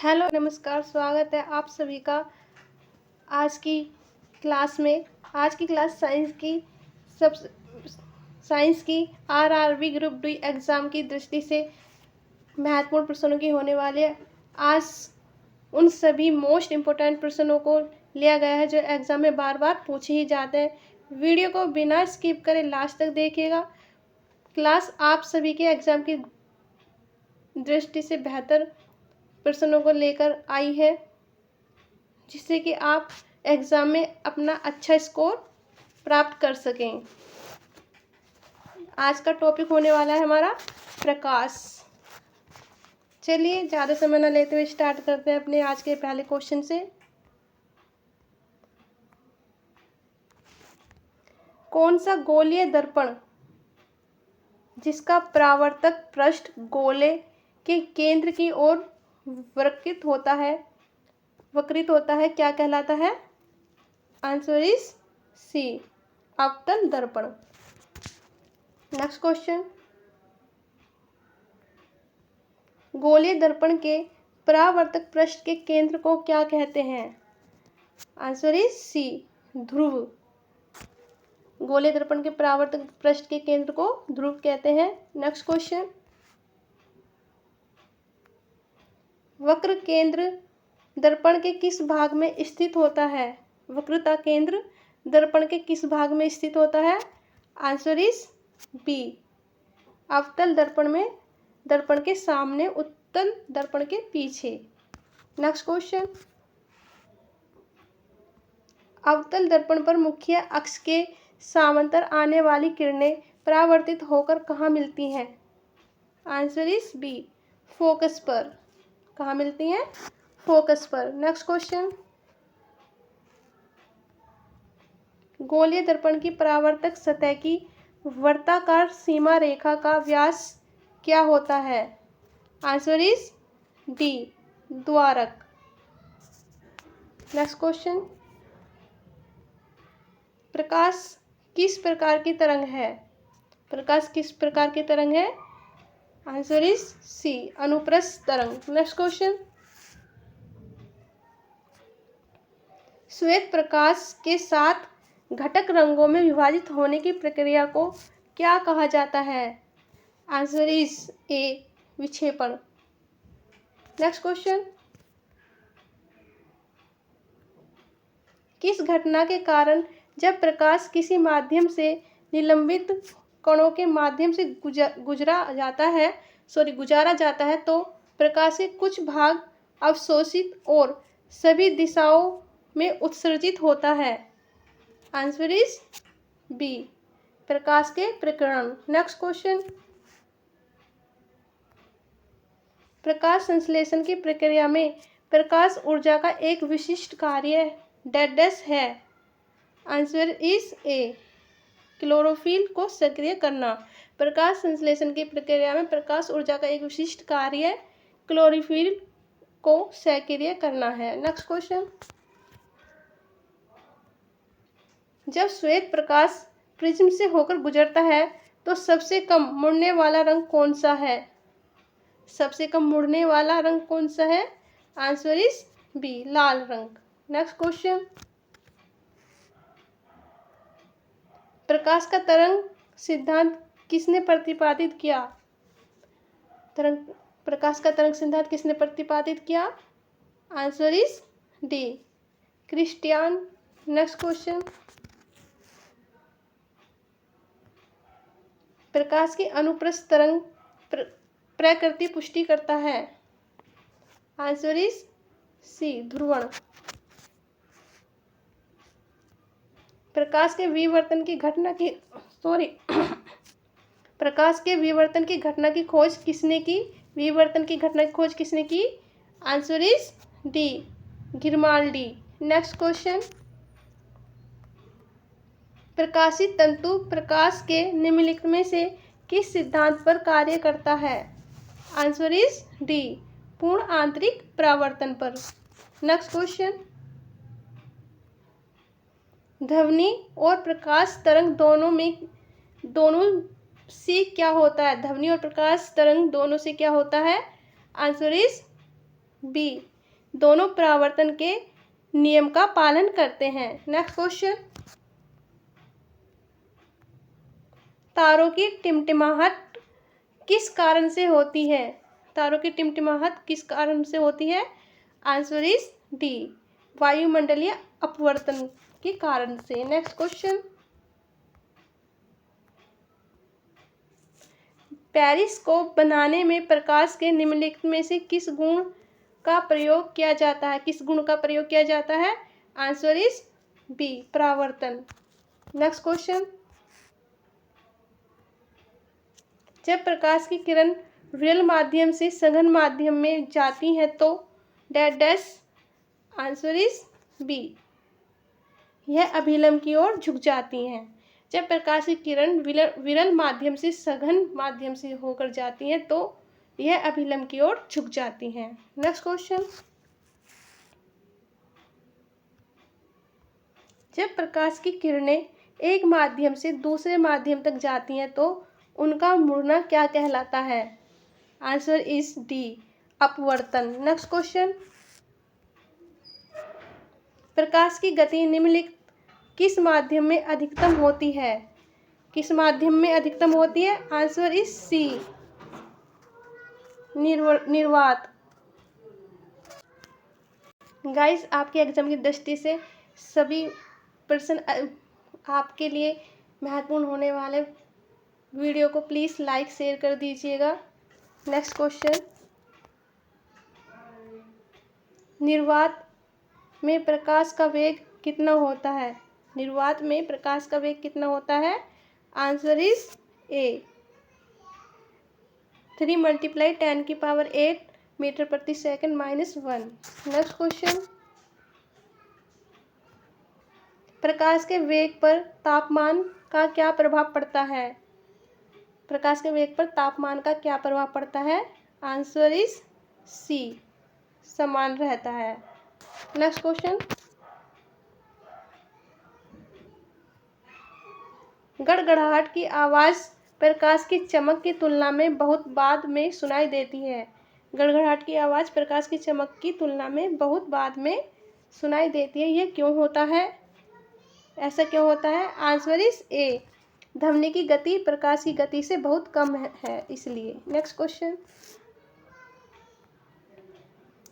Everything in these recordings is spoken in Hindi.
हेलो नमस्कार, स्वागत है आप सभी का आज की क्लास में। आज की क्लास साइंस की आरआरबी ग्रुप डी एग्ज़ाम की दृष्टि से महत्वपूर्ण प्रश्नों की होने वाली है। आज उन सभी मोस्ट इम्पोर्टेंट प्रश्नों को लिया गया है जो एग्ज़ाम में बार बार पूछे ही जाते हैं। वीडियो को बिना स्किप करे लास्ट तक देखिएगा। क्लास आप सभी के एग्ज़ाम की दृष्टि से बेहतर प्रश्नों को लेकर आई है, जिससे कि आप एग्ज़ाम में अपना अच्छा स्कोर प्राप्त कर सकें। आज का टॉपिक होने वाला है हमारा प्रकाश। चलिए ज़्यादा समय न लेते हुए स्टार्ट करते हैं अपने आज के पहले क्वेश्चन से। कौन सा गोलीय दर्पण जिसका परावर्तक पृष्ठ गोले के केंद्र की ओर वक्रित होता है क्या कहलाता है? आंसर इज सी, अवतल दर्पण। नेक्स्ट क्वेश्चन, गोलीय दर्पण के परावर्तक पृष्ठ के केंद्र को क्या कहते हैं? आंसर इज सी, ध्रुव। गोलीय दर्पण के परावर्तक पृष्ठ के केंद्र को ध्रुव कहते हैं। नेक्स्ट क्वेश्चन, वक्र केंद्र दर्पण के किस भाग में स्थित होता है? वक्रता केंद्र दर्पण के किस भाग में स्थित होता है? आंसर इज बी, अवतल दर्पण में, दर्पण के सामने, उत्तल दर्पण के पीछे। नेक्स्ट क्वेश्चन, अवतल दर्पण पर मुख्य अक्ष के समांतर आने वाली किरणें परावर्तित होकर कहाँ मिलती हैं? आंसर इज बी, फोकस पर। कहाँ मिलती हैं? फोकस पर। नेक्स्ट क्वेश्चन, गोलीय दर्पण की परावर्तक सतह की वर्ताकार सीमा रेखा का व्यास क्या होता है? आंसर इज डी, द्वारक। नेक्स्ट क्वेश्चन, प्रकाश किस प्रकार की तरंग है? प्रकाश किस प्रकार की तरंग है? आंसर इज सी, अनुप्रस्थ तरंग। नेक्स्ट क्वेश्चन, श्वेत प्रकाश के 7 घटक रंगों में विभाजित होने की प्रक्रिया को क्या कहा जाता है? आंसर इज ए, विक्षेपण। नेक्स्ट क्वेश्चन, किस घटना के कारण जब प्रकाश किसी माध्यम से निलंबित कणों के माध्यम से गुजारा जाता है तो प्रकाश के कुछ भाग अवशोषित और सभी दिशाओं में उत्सर्जित होता है? आंसर इज बी, प्रकाश के प्रकीर्णन। नेक्स्ट क्वेश्चन, प्रकाश संश्लेषण की प्रक्रिया में प्रकाश ऊर्जा का एक विशिष्ट कार्य डैश है? आंसर इज ए, क्लोरोफिल को सक्रिय करना। प्रकाश संश्लेषण की प्रक्रिया में प्रकाश ऊर्जा का एक विशिष्ट कार्य क्लोरोफिल को सक्रिय करना है। नेक्स्ट क्वेश्चन, जब श्वेत प्रकाश प्रिज्म से होकर गुजरता है तो सबसे कम मुड़ने वाला रंग कौन सा है? सबसे कम मुड़ने वाला रंग कौन सा है? आंसर इज बी, लाल रंग। नेक्स्ट क्वेश्चन, प्रकाश का तरंग सिद्धांत किसने प्रतिपादित किया? प्रकाश का तरंग सिद्धांत किसने प्रतिपादित किया? Answer is D, Christiaan. Next question, प्रकाश की अनुप्रस्थ तरंग प्रकृति पुष्टि करता है? आंसर इज सी, ध्रुवण। प्रकाश के विवर्तन की घटना की खोज किसने की? विवर्तन की घटना की खोज किसने की? Answer is D, Grimaldi. Next question, प्रकाशित तंतु प्रकाश के निम्नलिखित में से किस सिद्धांत पर कार्य करता है? आंसर इज डी, पूर्ण आंतरिक परावर्तन पर। नेक्स्ट क्वेश्चन, ध्वनि और प्रकाश तरंग दोनों से क्या होता है? ध्वनि और प्रकाश तरंग दोनों से क्या होता है? आंसर इज बी, दोनों परावर्तन के नियम का पालन करते हैं। नेक्स्ट क्वेश्चन, तारों की टिमटिमाहट किस कारण से होती है? तारों की टिमटिमाहट किस कारण से होती है? आंसर इज डी, वायुमंडलीय अपवर्तन के कारण से। नेक्स्ट क्वेश्चन, पेरिस्कोप बनाने में प्रकाश के निम्नलिखित में से किस गुण का प्रयोग किया जाता है? किस गुण का प्रयोग किया जाता है? आंसर इज बी, परावर्तन। नेक्स्ट क्वेश्चन, जब प्रकाश की किरण विरल माध्यम से सघन माध्यम में जाती है तो dash dash. Answer is B, यह अभिलंब की ओर झुक जाती हैं। जब प्रकाश की किरण विरल माध्यम से सघन माध्यम से होकर जाती हैं तो यह अभिलंब की ओर झुक जाती हैं। नेक्स्ट क्वेश्चन, जब प्रकाश की किरणें एक माध्यम से दूसरे माध्यम तक जाती हैं तो उनका मुड़ना क्या कहलाता है? आंसर इज डी, अपवर्तन। नेक्स्ट क्वेश्चन, प्रकाश की गति निम्नलिखित किस माध्यम में अधिकतम होती है? किस माध्यम में अधिकतम होती है? आंसर इज सी, निर्वात। गाइस, आपके एग्जाम की दृष्टि से सभी प्रश्न आपके लिए महत्वपूर्ण होने वाले वीडियो को प्लीज़ लाइक शेयर कर दीजिएगा। नेक्स्ट क्वेश्चन, निर्वात में प्रकाश का वेग कितना होता है? निर्वात में प्रकाश का वेग कितना होता है? आंसर इज ए, 3 × 10⁸ मीटर प्रति सेकंड -1। नेक्स्ट क्वेश्चन, प्रकाश के वेग पर तापमान का क्या प्रभाव पड़ता है? प्रकाश के वेग पर तापमान का क्या प्रभाव पड़ता है? आंसर इज सी, समान रहता है। नेक्स्ट क्वेश्चन, गड़गड़ाहट की आवाज़ प्रकाश की चमक की तुलना में बहुत बाद में सुनाई देती है। गड़गड़ाहट की आवाज़ प्रकाश की चमक की तुलना में बहुत बाद में सुनाई देती है, ये क्यों होता है? ऐसा क्यों होता है? आंसर इज ए, ध्वनि की गति प्रकाश की गति से बहुत कम है इसलिए। नेक्स्ट क्वेश्चन,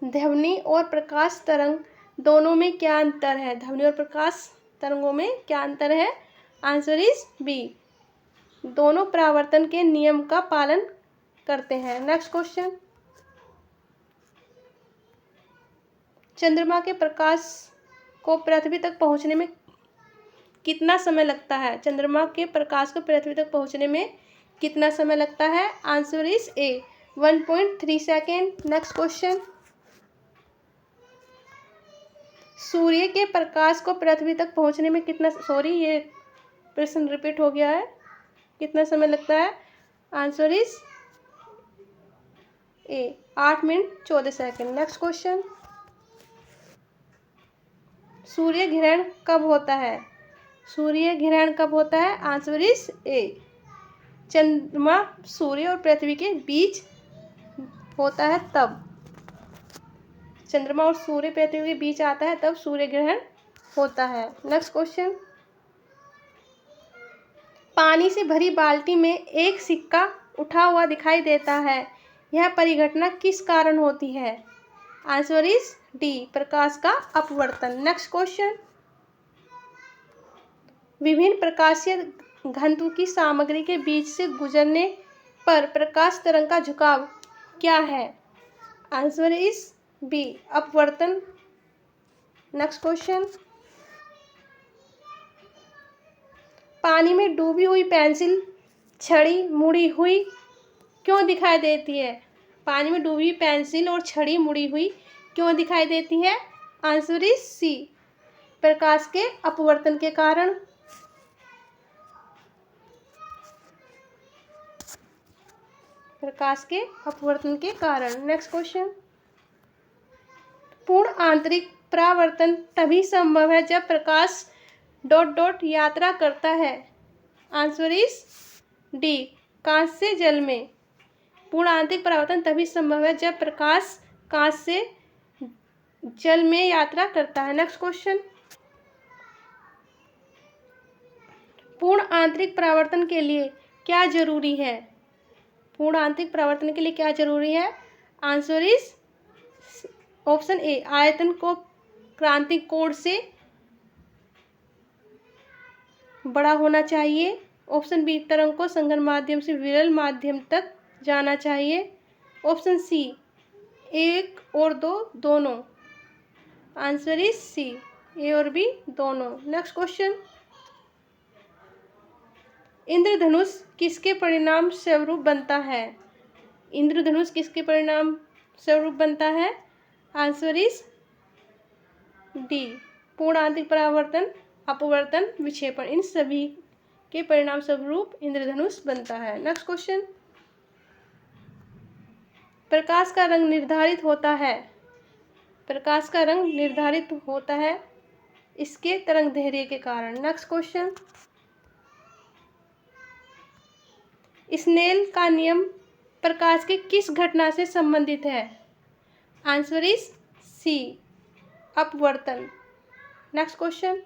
ध्वनि और प्रकाश तरंग दोनों में क्या अंतर है? ध्वनि और प्रकाश तरंगों में क्या अंतर है? आंसर इज बी, दोनों परावर्तन के नियम का पालन करते हैं। नेक्स्ट क्वेश्चन, चंद्रमा के प्रकाश को पृथ्वी तक पहुंचने में कितना समय लगता है? चंद्रमा के प्रकाश को पृथ्वी तक पहुंचने में कितना समय लगता है? Answer is A, 1.3 second. Next question, सूर्य के प्रकाश को पृथ्वी तक पहुंचने में कितना, ये प्रश्न रिपीट हो गया है, कितना समय लगता है? Answer is A, 8 minute 14 second. Next question, सूर्य ग्रहण कब होता है? सूर्य ग्रहण कब होता है? आंसर इज ए, चंद्रमा सूर्य और पृथ्वी के बीच होता है तब, चंद्रमा और सूर्य पृथ्वी के बीच आता है तब सूर्य ग्रहण होता है। नेक्स्ट क्वेश्चन, पानी से भरी बाल्टी में एक सिक्का उठा हुआ दिखाई देता है, यह परिघटना किस कारण होती है? आंसर इज डी, प्रकाश का अपवर्तन। नेक्स्ट क्वेश्चन, विभिन्न प्रकाशीय घनत्व की सामग्री के बीच से गुजरने पर प्रकाश तरंग का झुकाव क्या है? आंसर इज बी, अपवर्तन। नेक्स्ट क्वेश्चन, पानी में डूबी हुई पेंसिल छड़ी मुड़ी हुई क्यों दिखाई देती है? पानी में डूबी पेंसिल और छड़ी मुड़ी हुई क्यों दिखाई देती है? आंसर इज सी, प्रकाश के अपवर्तन के कारण। प्रकाश के अपवर्तन के कारण। नेक्स्ट क्वेश्चन, पूर्ण आंतरिक परावर्तन तभी संभव है जब प्रकाश ... यात्रा करता है। आंसर इज डी, कांच से जल में। पूर्ण आंतरिक परावर्तन तभी संभव है जब प्रकाश कांच से जल में यात्रा करता है। नेक्स्ट क्वेश्चन, पूर्ण आंतरिक परावर्तन के लिए क्या जरूरी है? पूर्ण आंतरिक परावर्तन के लिए क्या जरूरी है? आंसर इज ऑप्शन ए, आयतन को क्रांतिक कोण से बड़ा होना चाहिए। ऑप्शन बी, तरंग को संघन माध्यम से विरल माध्यम तक जाना चाहिए। ऑप्शन सी, एक और दो दोनों। आंसर इज सी, ए और बी दोनों। नेक्स्ट क्वेश्चन, इंद्रधनुष किसके परिणाम स्वरूप बनता है? इंद्रधनुष किसके परिणाम स्वरूप बनता है? आंसर इज डी, पूर्ण आंतरिक परावर्तन, अपवर्तन, विक्षेपण, इन सभी के परिणाम स्वरूप इंद्रधनुष बनता है। नेक्स्ट क्वेश्चन, प्रकाश का रंग निर्धारित होता है। प्रकाश का रंग निर्धारित होता है इसके तरंगदैर्घ्य के कारण। नेक्स्ट क्वेश्चन, स्नेल का नियम प्रकाश के किस घटना से संबंधित है? आंसर इज सी, अपवर्तन। नेक्स्ट क्वेश्चन,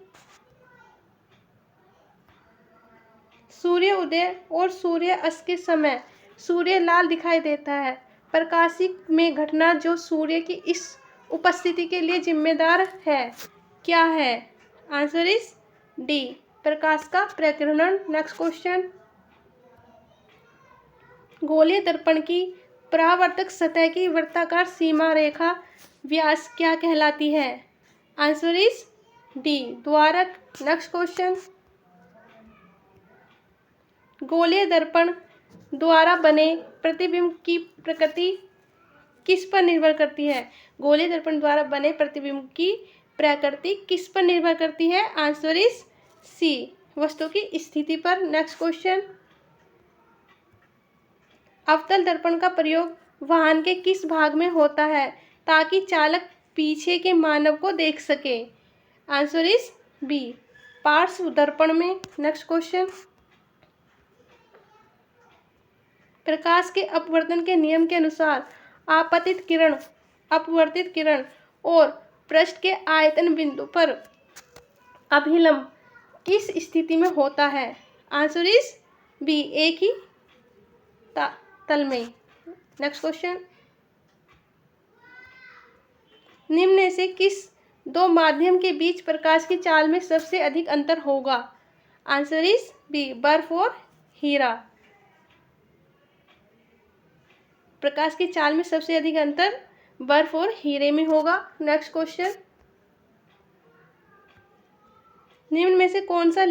सूर्य उदय और सूर्य अस्त के समय सूर्य लाल दिखाई देता है। प्रकाशिक में घटना जो सूर्य की इस उपस्थिति के लिए जिम्मेदार है क्या है? आंसर इज डी, प्रकाश का प्रकीर्णन। नेक्स्ट क्वेश्चन, गोलीय दर्पण की परावर्तक सतह की वृत्ताकार सीमा रेखा व्यास क्या कहलाती है? आंसर इज डी, द्वारक। नेक्स्ट क्वेश्चन, गोलीय दर्पण द्वारा बने प्रतिबिंब की प्रकृति किस पर निर्भर करती है? गोलीय दर्पण द्वारा बने प्रतिबिंब की प्रकृति किस पर निर्भर करती है? आंसर इज सी, वस्तु की स्थिति पर। नेक्स्ट क्वेश्चन, अवतल दर्पण का प्रयोग वाहन के किस भाग में होता है ताकि चालक पीछे के मानव को देख सके? आंसर इज बी, पार्श्व दर्पण में। नेक्स्ट क्वेश्चन, प्रकाश के अपवर्तन के नियम के अनुसार आपतित किरण, अपवर्तित किरण और पृष्ठ के आयतन बिंदु पर अभिलंब किस स्थिति में होता है? आंसर इज बी, एक ही तल में। नेक्स्ट क्वेश्चन, निम्न में से किस दो माध्यम के बीच प्रकाश की चाल में सबसे अधिक अंतर होगा? आंसर इज बी, बर्फ और हीरा। प्रकाश की चाल में सबसे अधिक अंतर बर्फ और हीरे में होगा। नेक्स्ट क्वेश्चन, निम्न में से कौन सा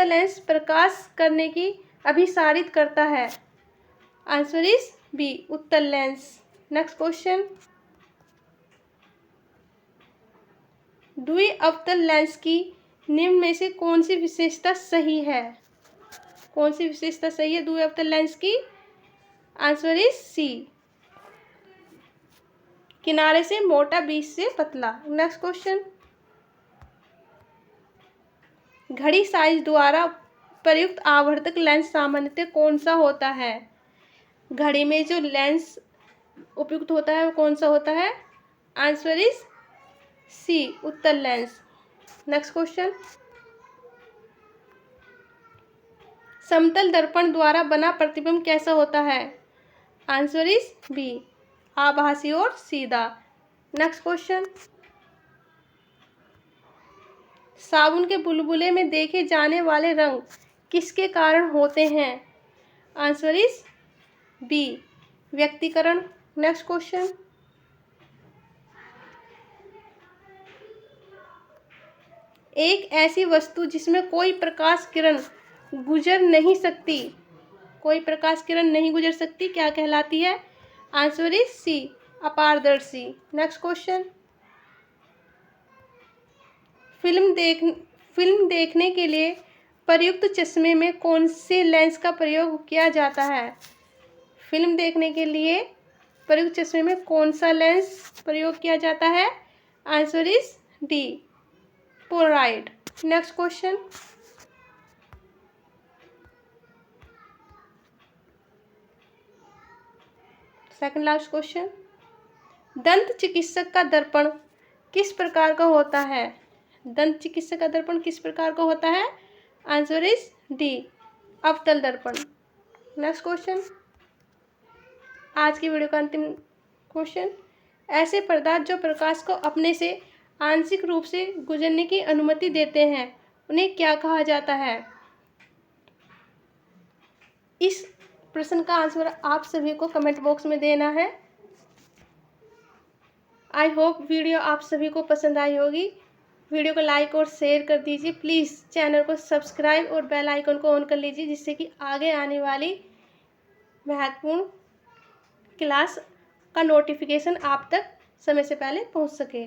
लेंस प्रकाश करने की अभिसारित करता है? आंसर इज बी, उत्तल लेंस। नेक्स्ट क्वेश्चन, द्वि अवतल लेंस की निम्न में से कौन सी विशेषता सही है? कौन सी विशेषता सही है द्वि अवतल लेंस की? आंसर इज सी, किनारे से मोटा बीच से पतला। नेक्स्ट क्वेश्चन, घड़ी साइज द्वारा प्रयुक्त आवर्धक लेंस सामान्यतः कौन सा होता है? घड़ी में जो लेंस उपयुक्त होता है वो कौन सा होता है? आंसर इज सी, उत्तल लेंस। नेक्स्ट क्वेश्चन, समतल दर्पण द्वारा बना प्रतिबिंब कैसा होता है? आंसर इज बी, आभासी और सीधा। नेक्स्ट क्वेश्चन, साबुन के बुलबुले में देखे जाने वाले रंग किसके कारण होते हैं? आंसर इज बी, व्यक्तीकरण। नेक्स्ट क्वेश्चन, एक ऐसी वस्तु जिसमें कोई प्रकाश किरण गुजर नहीं सकती, कोई प्रकाश किरण नहीं गुजर सकती, क्या कहलाती है? आंसर इज सी, अपारदर्शी। नेक्स्ट क्वेश्चन, फिल्म देखने के लिए प्रयुक्त चश्मे में कौन से लेंस का प्रयोग किया जाता है? फिल्म देखने के लिए प्रयुक्त चश्मे में कौन सा लेंस प्रयोग किया जाता है? Answer is D, Polaroid. Next question, second last question, दंत चिकित्सक का दर्पण किस प्रकार का होता है? दंत चिकित्सक का दर्पण किस प्रकार का होता है? आंसर इज डी, अवतल दर्पण। नेक्स्ट क्वेश्चन, आज की वीडियो का अंतिम क्वेश्चन, ऐसे पदार्थ जो प्रकाश को अपने से आंशिक रूप से गुजरने की अनुमति देते हैं उन्हें क्या कहा जाता है? इस प्रश्न का आंसर आप सभी को कमेंट बॉक्स में देना है। आई होप वीडियो आप सभी को पसंद आई होगी। वीडियो को लाइक और शेयर कर दीजिए। प्लीज़ चैनल को सब्सक्राइब और बेल आइकन को ऑन कर लीजिए, जिससे कि आगे आने वाली महत्वपूर्ण क्लास का नोटिफिकेशन आप तक समय से पहले पहुंच सके।